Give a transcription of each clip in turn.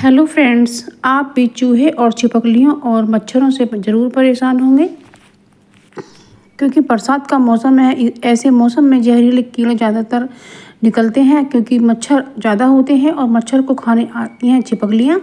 Hello friends, आप भी चूहे और छिपकलियों और मच्छरों से ज़रूर परेशान होंगे क्योंकि बरसात का मौसम है। ऐसे मौसम में जहरीले कीड़े ज़्यादातर निकलते हैं क्योंकि मच्छर ज़्यादा होते हैं और मच्छर को खाने आती हैं छिपकलियाँ।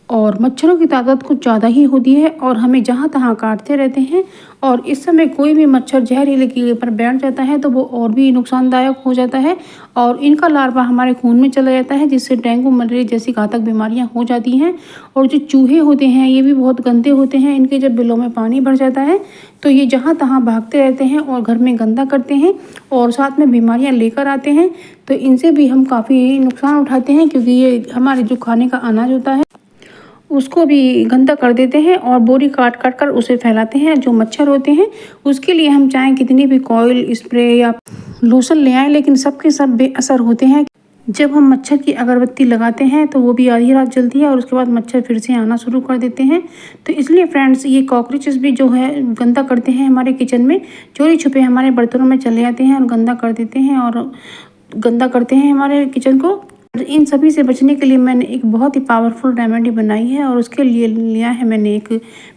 और मच्छरों की तादाद कुछ ज़्यादा ही होती है और हमें जहाँ तहाँ काटते रहते हैं। और इस समय कोई भी मच्छर जहरीले कीड़े पर बैठ जाता है तो वो और भी नुकसानदायक हो जाता है और इनका लार्वा हमारे खून में चला जाता है, जिससे डेंगू मलेरिया जैसी घातक बीमारियां हो जाती हैं। और जो चूहे होते हैं ये भी बहुत गंदे होते हैं। इनके जब बिलों में पानी भर जाता है तो ये जहाँ तहाँ भागते रहते हैं और घर में गंदा करते हैं और साथ में बीमारियां लेकर आते हैं। तो इनसे भी हम काफ़ी नुकसान उठाते हैं क्योंकि ये हमारे जो खाने का अनाज होता है उसको भी गंदा कर देते हैं और बोरी काट काट कर उसे फैलाते हैं। जो मच्छर होते हैं उसके लिए हम चाहें कितनी भी कॉइल स्प्रे या लोशन ले आएं, लेकिन सबके सब बेअसर होते हैं। जब हम मच्छर की अगरबत्ती लगाते हैं तो वो भी आधी रात जलती है और उसके बाद मच्छर फिर से आना शुरू कर देते हैं। तो इसलिए फ्रेंड्स, ये कॉकरोचेस भी जो है गंदा करते हैं हमारे किचन में, चोरी छुपे हमारे बर्तनों में चले जाते हैं और गंदा कर देते हैं और गंदा करते हैं हमारे किचन को। इन सभी से बचने के लिए मैंने एक बहुत ही पावरफुल रेमेडी बनाई है और उसके लिए लिया है मैंने एक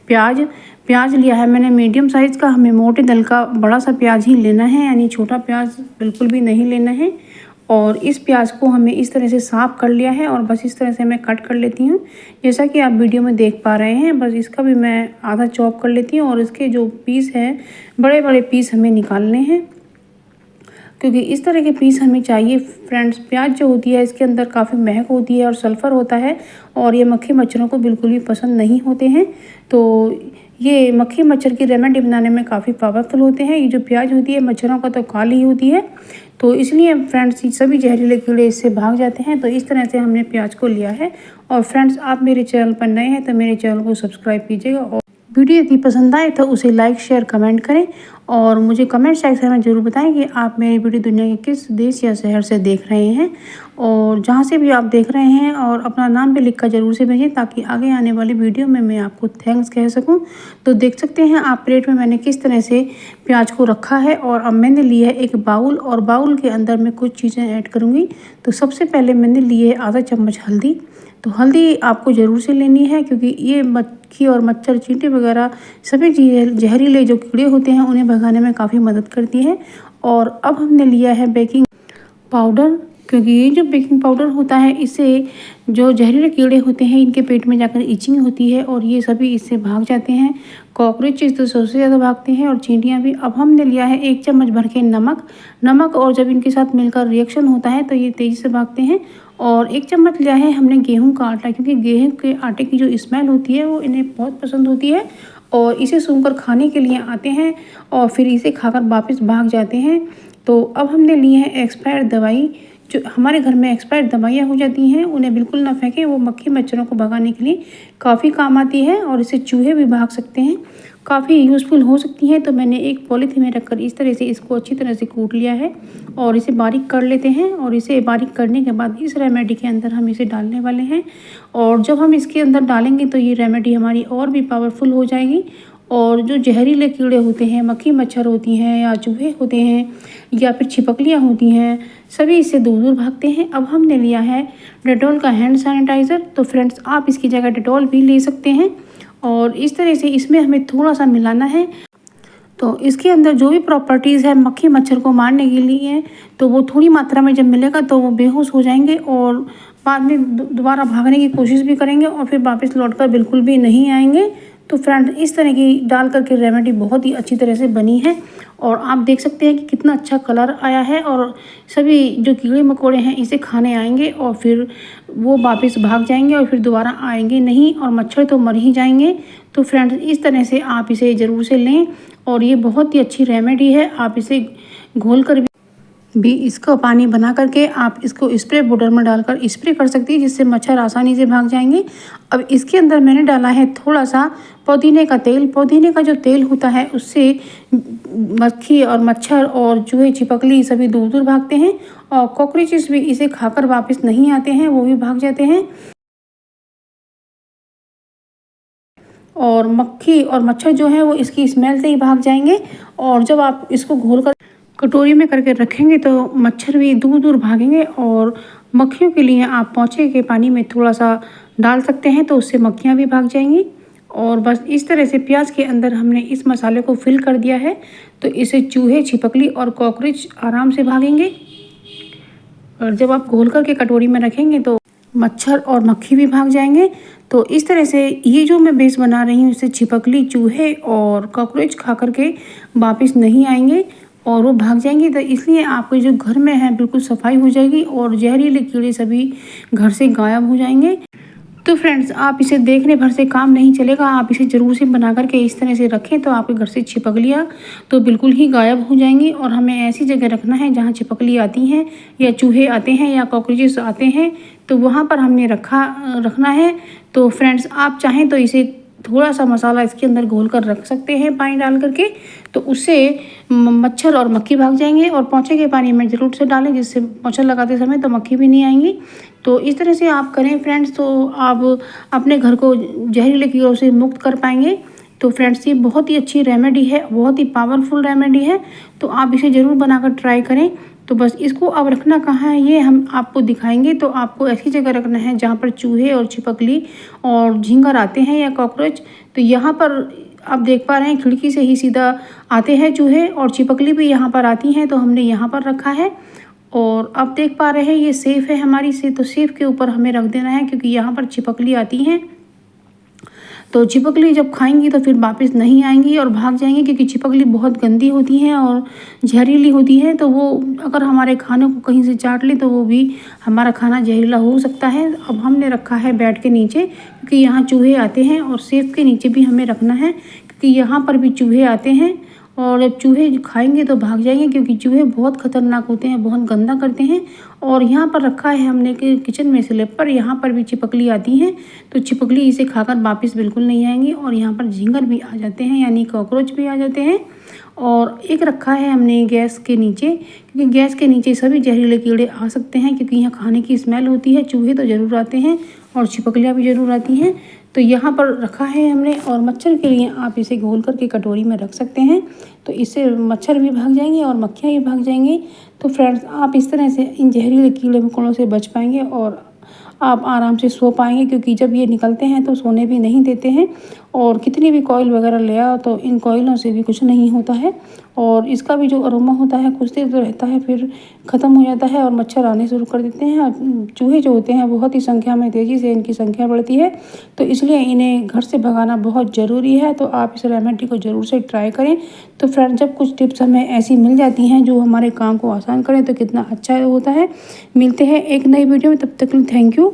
प्याज लिया है मैंने मीडियम साइज़ का। हमें मोटे दल का बड़ा सा प्याज ही लेना है, यानी छोटा प्याज बिल्कुल भी नहीं लेना है। और इस प्याज को हमें इस तरह से साफ़ कर लिया है और बस इस तरह से मैं कट कर लेती हूँ, जैसा कि आप वीडियो में देख पा रहे हैं। बस इसका भी मैं आधा चॉप कर लेती हूँ और इसके जो पीस हैं बड़े बड़े पीस हमें निकालने हैं क्योंकि इस तरह के पीस हमें चाहिए। फ्रेंड्स, प्याज जो होती है इसके अंदर काफ़ी महक होती है और सल्फ़र होता है और ये मक्खी मच्छरों को बिल्कुल भी पसंद नहीं होते हैं। तो ये मक्खी मच्छर की रेमेडी बनाने में काफ़ी पावरफुल होते हैं। ये जो प्याज होती है मच्छरों का तो काली होती है, तो इसलिए फ्रेंड्स सभी जहरीले कीड़े इससे भाग जाते हैं। तो इस तरह से हमने प्याज को लिया है। और फ्रेंड्स, आप मेरे चैनल पर नए हैं तो मेरे चैनल को सब्सक्राइब कीजिएगा और वीडियो यदि पसंद आए तो उसे लाइक शेयर कमेंट करें और मुझे कमेंट सेक्शन में ज़रूर बताएं कि आप मेरी वीडियो दुनिया के किस देश या शहर से देख रहे हैं और जहां से भी आप देख रहे हैं, और अपना नाम भी लिखकर ज़रूर से भेजें ताकि आगे आने वाली वीडियो में मैं आपको थैंक्स कह सकूं। तो देख सकते हैं आप प्लेट में मैंने किस तरह से प्याज को रखा है। और अब मैंने लिया है एक बाउल और बाउल के अंदर मैं कुछ चीज़ें ऐड करूँगी। तो सबसे पहले मैंने लिए है आधा चम्मच हल्दी। तो हल्दी आपको ज़रूर से लेनी है क्योंकि ये मक्खी और मच्छर चींटी वगैरह सभी जहरीले जो कीड़े होते हैं उन्हें भगाने में काफ़ी मदद करती है। और अब हमने लिया है बेकिंग पाउडर, क्योंकि ये जो बेकिंग पाउडर होता है इससे जो जहरीले कीड़े होते हैं इनके पेट में जाकर इचिंग होती है और ये सभी इससे भाग जाते हैं। कॉकरोचेस तो सबसे ज़्यादा भागते हैं और चींटियाँ भी। अब हमने लिया है 1 चम्मच भर के नमक और जब इनके साथ मिलकर रिएक्शन होता है तो ये तेज़ी से भागते हैं। और 1 चम्मच लिया है हमने गेहूं का आटा, क्योंकि गेहूं के आटे की जो स्मेल होती है वो इन्हें बहुत पसंद होती है और इसे सूंघकर खाने के लिए आते हैं और फिर इसे खाकर वापस भाग जाते हैं। तो अब हमने लिए हैं एक्सपायर्ड दवाई। जो हमारे घर में एक्सपायर्ड दवाइयाँ हो जाती हैं उन्हें बिल्कुल ना फेंकें, वो मक्खी मच्छरों को भगाने के लिए काफ़ी काम आती है और इससे चूहे भी भाग सकते हैं, काफ़ी यूज़फुल हो सकती हैं। तो मैंने एक पॉलीथीन में रखकर इस तरह से इसको अच्छी तरह से कूट लिया है और इसे बारीक कर लेते हैं। और इसे बारीक करने के बाद इस रेमेडी के अंदर हम इसे डालने वाले हैं और जब हम इसके अंदर डालेंगे तो ये रेमेडी हमारी और भी पावरफुल हो जाएगी। और जो जहरीले कीड़े होते हैं, मक्खी मच्छर होती हैं या चूहे होते हैं या फिर छिपकलियाँ होती हैं, सभी इससे दूर दूर भागते हैं। अब हमने लिया है डेटॉल का हैंड सैनिटाइज़र। तो फ्रेंड्स, आप इसकी जगह डेटॉल भी ले सकते हैं और इस तरह से इसमें हमें थोड़ा सा मिलाना है। तो इसके अंदर जो भी प्रॉपर्टीज़ है मक्खी मच्छर को मारने के लिए, तो वो थोड़ी मात्रा में जब मिलेगा तो वो बेहोश हो जाएंगे और बाद में दोबारा भागने की कोशिश भी करेंगे और फिर वापस लौटकर बिल्कुल भी नहीं आएंगे। तो फ्रेंड, इस तरह की डाल करके रेमेडी बहुत ही अच्छी तरह से बनी है और आप देख सकते हैं कि कितना अच्छा कलर आया है और सभी जो कीड़े मकोड़े हैं इसे खाने आएंगे और फिर वो वापस भाग जाएंगे और फिर दोबारा आएंगे नहीं और मच्छर तो मर ही जाएंगे। तो फ्रेंड्स, इस तरह से आप इसे ज़रूर से लें और ये बहुत ही अच्छी रेमेडी है। आप इसे घोल कर भी इसका पानी बना करके आप इसको स्प्रे बॉटल में डालकर स्प्रे कर सकती है, जिससे मच्छर आसानी से भाग जाएंगे। अब इसके अंदर मैंने डाला है थोड़ा सा पुदीने का तेल। पुदीने का जो तेल होता है उससे मक्खी और मच्छर और चूहे छिपकली सभी दूर दूर भागते हैं और कॉकरोचेस भी इसे खाकर वापस नहीं आते हैं, वो भी भाग जाते हैं। और मक्खी और मच्छर जो है वो इसकी स्मेल से ही भाग जाएंगे। और जब आप इसको घोल कर कटोरी में करके रखेंगे तो मच्छर भी दूर दूर भागेंगे। और मक्खियों के लिए आप पोंछे के पानी में थोड़ा सा डाल सकते हैं, तो उससे मक्खियाँ भी भाग जाएंगी। और बस इस तरह से प्याज के अंदर हमने इस मसाले को फिल कर दिया है, तो इससे चूहे, छिपकली और कॉकरोच आराम से भागेंगे। और जब आप घोल करके कटोरी में रखेंगे तो मच्छर और मक्खी भी भाग जाएंगे। तो इस तरह से ये जो मैं बेस बना रही हूँ, इससे छिपकली, चूहे और कॉकरोच खा करके वापस नहीं आएंगे और वो भाग जाएंगे। तो इसलिए आपके जो घर में है बिल्कुल सफाई हो जाएगी और जहरीले कीड़े सभी घर से गायब हो जाएंगे। तो फ्रेंड्स, आप इसे देखने भर से काम नहीं चलेगा, आप इसे ज़रूर से बना करके इस तरह से रखें तो आपके घर से छिपकलियाँ तो बिल्कुल ही गायब हो जाएंगी। और हमें ऐसी जगह रखना है जहाँ छिपकली आती हैं या चूहे आते हैं या कॉकरोचेस आते हैं, तो वहाँ पर हमने रखना है। तो फ्रेंड्स, आप चाहें तो इसे थोड़ा सा मसाला इसके अंदर घोल कर रख सकते हैं पानी डाल करके, तो उससे मच्छर और मक्खी भाग जाएंगे। और पोंछे के पानी में ज़रूर से डालें, जिससे पोंछा लगाते समय तो मक्खी भी नहीं आएंगी। तो इस तरह से आप करें फ्रेंड्स, तो आप अपने घर को जहरीले कीड़ों से मुक्त कर पाएंगे। तो फ्रेंड्स, ये बहुत ही अच्छी रेमेडी है, बहुत ही पावरफुल रेमेडी है, तो आप इसे ज़रूर बनाकर ट्राई करें। तो बस इसको अब रखना कहाँ है ये हम आपको दिखाएंगे। तो आपको ऐसी जगह रखना है जहाँ पर चूहे और छिपकली और झींगर आते हैं या कॉकरोच। तो यहाँ पर आप देख पा रहे हैं खिड़की से ही सीधा आते हैं चूहे, और छिपकली भी यहाँ पर आती हैं, तो हमने यहाँ पर रखा है। और अब देख पा रहे हैं ये सेफ़ है हमारी से, तो सेफ़ के ऊपर हमें रख देना है, क्योंकि यहाँ पर छिपकली आती हैं। तो छिपकली जब खाएंगी तो फिर वापस नहीं आएंगी और भाग जाएंगी, क्योंकि छिपकली बहुत गंदी होती हैं और जहरीली होती है। तो वो अगर हमारे खाने को कहीं से चाट ले तो वो भी हमारा खाना जहरीला हो सकता है। अब हमने रखा है बेड के नीचे, क्योंकि यहाँ चूहे आते हैं, और सेफ के नीचे भी हमें रखना है, क्योंकि यहाँ पर भी चूहे आते हैं और जब चूहे खाएंगे तो भाग जाएंगे, क्योंकि चूहे बहुत खतरनाक होते हैं, बहुत गंदा करते हैं। और यहाँ पर रखा है हमने कि किचन में स्लैब पर, यहाँ पर भी छिपकली आती हैं, तो छिपकली इसे खाकर वापस बिल्कुल नहीं आएंगी। और यहाँ पर झींगर भी आ जाते हैं, यानी कॉकरोच भी आ जाते हैं। और एक रखा है हमने गैस के नीचे, क्योंकि गैस के नीचे सभी जहरीले कीड़े आ सकते हैं, क्योंकि यहाँ खाने की स्मेल होती है। चूहे तो ज़रूर आते हैं और छिपकलियाँ भी ज़रूर आती हैं। तो यहाँ पर रखा है हमने। और मच्छर के लिए आप इसे घोल करके कटोरी में रख सकते हैं, तो इससे मच्छर भी भाग जाएंगे और मक्खियाँ भी भाग जाएंगी। तो फ्रेंड्स, आप इस तरह से इन जहरीले कीड़े मकोड़ों से बच पाएंगे और आप आराम से सो पाएंगे, क्योंकि जब ये निकलते हैं तो सोने भी नहीं देते हैं। और कितनी भी कॉइल वगैरह ले आओ तो इन कॉइलों से भी कुछ नहीं होता है, और इसका भी जो अरोमा होता है कुछ देर तो रहता है, फिर ख़त्म हो जाता है और मच्छर आने शुरू कर देते हैं। और चूहे जो होते हैं बहुत ही संख्या में, तेज़ी से इनकी संख्या बढ़ती है, तो इसलिए इन्हें घर से भगाना बहुत ज़रूरी है। तो आप इस रेमेडी को ज़रूर से ट्राई करें। तो फ्रेंड्स, जब कुछ टिप्स हमें ऐसी मिल जाती हैं जो हमारे काम को आसान करें तो कितना अच्छा होता है। मिलते हैं एक नई वीडियो में, तब तक थैंक यू।